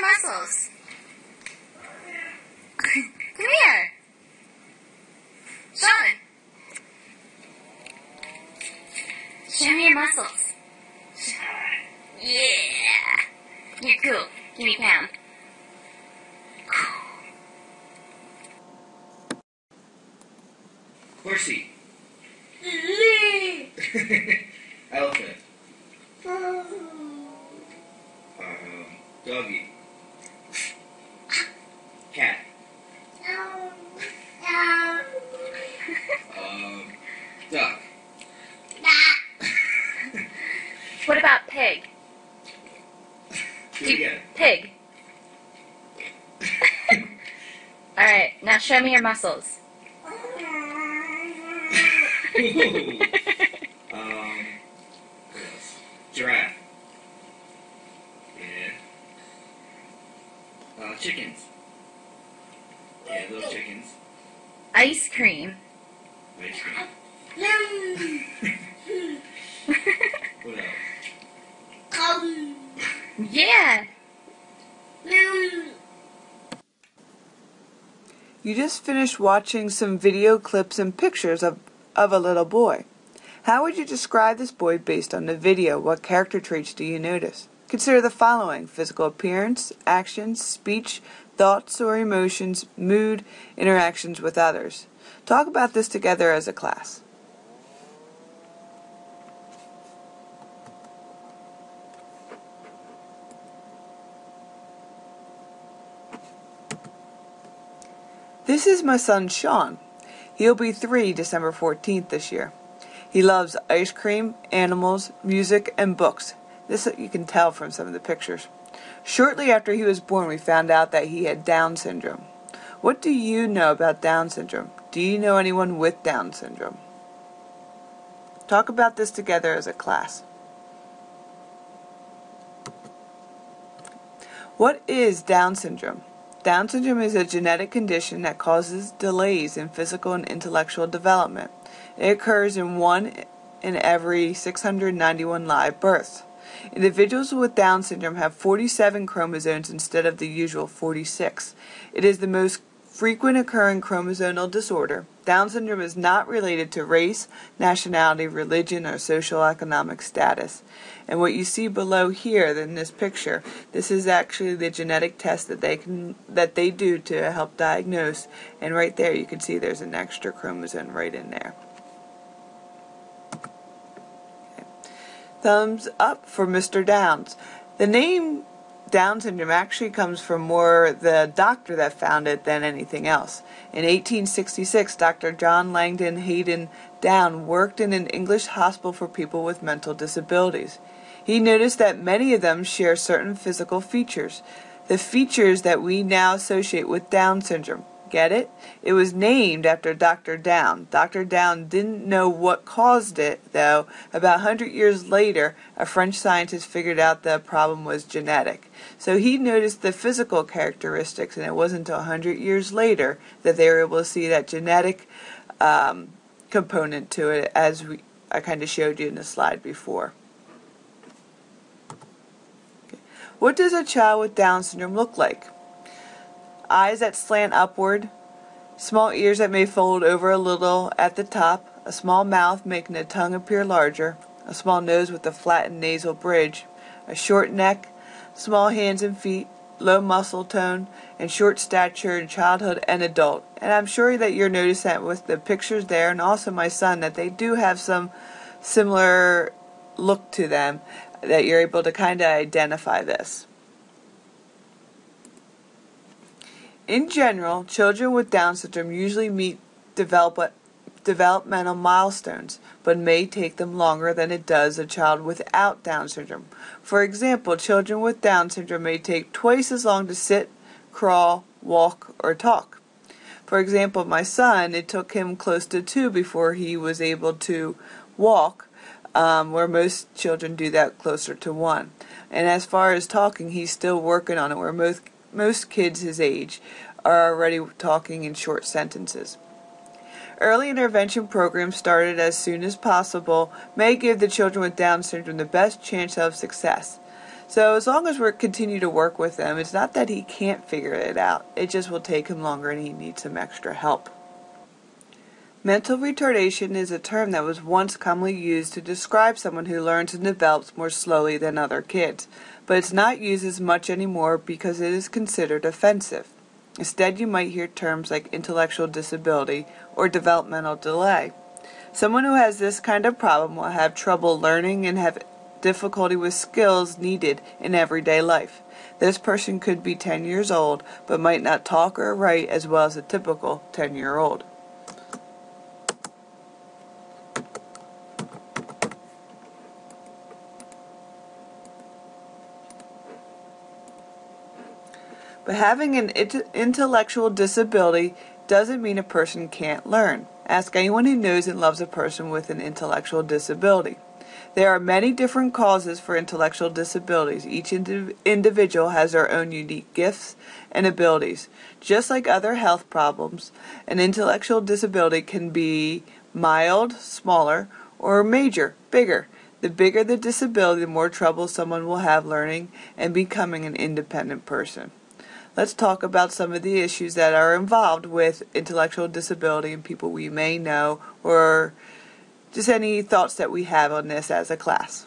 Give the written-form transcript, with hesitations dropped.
muscles. Come here. Sean. Show me your muscles. Yeah. You're cool. Give me a pound. Horsey. Elephant. Doggy. Cat. Duck. What about pig? Do it again. Pig. Alright, now show me your muscles. What else? Giraffe. Yeah. Chickens. Yeah, little chickens. Ice cream. Ice cream. What else? Yeah. You just finished watching some video clips and pictures of a little boy. How would you describe this boy based on the video? What character traits do you notice? Consider the following: physical appearance, actions, speech, thoughts or emotions, mood, interactions with others. Talk about this together as a class. This is my son Sean. He'll be 3 December 14th this year. He loves ice cream, animals, music, and books. This you can tell from some of the pictures. Shortly after he was born, we found out that he had Down syndrome. What do you know about Down syndrome? Do you know anyone with Down syndrome? Talk about this together as a class. What is Down syndrome? Down syndrome is a genetic condition that causes delays in physical and intellectual development. It occurs in 1 in every 691 live births. Individuals with Down syndrome have 47 chromosomes instead of the usual 46. It is the most frequent occurring chromosomal disorder. Down syndrome is not related to race, nationality, religion, or socioeconomic status. And what you see below here in this picture, this is actually the genetic test that they do to help diagnose. And right there you can see there's an extra chromosome right in there. Okay. Thumbs up for Mr. Downs. The name Down syndrome actually comes from more the doctor that found it than anything else. In 1866, Dr. John Langdon Hayden Down worked in an English hospital for people with mental disabilities. He noticed that many of them share certain physical features, the features that we now associate with Down syndrome. Get it? It was named after Dr. Down. Dr. Down didn't know what caused it, though. About 100 years later, a French scientist figured out the problem was genetic. So he noticed the physical characteristics, and it wasn't until 100 years later that they were able to see that genetic component to it, as I kind of showed you in the slide before. Okay. What does a child with Down syndrome look like? Eyes that slant upward, small ears that may fold over a little at the top, a small mouth making the tongue appear larger, a small nose with a flattened nasal bridge, a short neck, small hands and feet, low muscle tone, and short stature in childhood and adult. And I'm sure that you're noticing that with the pictures there, and also my son, that they do have some similar look to them, that you're able to kind of identify this. In general, children with Down syndrome usually meet developmental milestones, but may take them longer than it does a child without Down syndrome. For example, children with Down syndrome may take twice as long to sit, crawl, walk, or talk. For example, my son, it took him close to 2 before he was able to walk, where most children do that closer to 1. And as far as talking, he's still working on it, where most kids his age are already talking in short sentences. Early intervention programs started as soon as possible may give the children with Down syndrome the best chance of success. So as long as we continue to work with him, it's not that he can't figure it out. It just will take him longer and he needs some extra help. Mental retardation is a term that was once commonly used to describe someone who learns and develops more slowly than other kids, but it's not used as much anymore because it is considered offensive. Instead, you might hear terms like intellectual disability or developmental delay. Someone who has this kind of problem will have trouble learning and have difficulty with skills needed in everyday life. This person could be 10 years old, but might not talk or write as well as a typical 10-year-old. But having an intellectual disability doesn't mean a person can't learn. Ask anyone who knows and loves a person with an intellectual disability. There are many different causes for intellectual disabilities. Each individual has their own unique gifts and abilities. Just like other health problems, an intellectual disability can be mild, smaller, or major, bigger. The bigger the disability, the more trouble someone will have learning and becoming an independent person. Let's talk about some of the issues that are involved with intellectual disability and people we may know, or just any thoughts that we have on this as a class.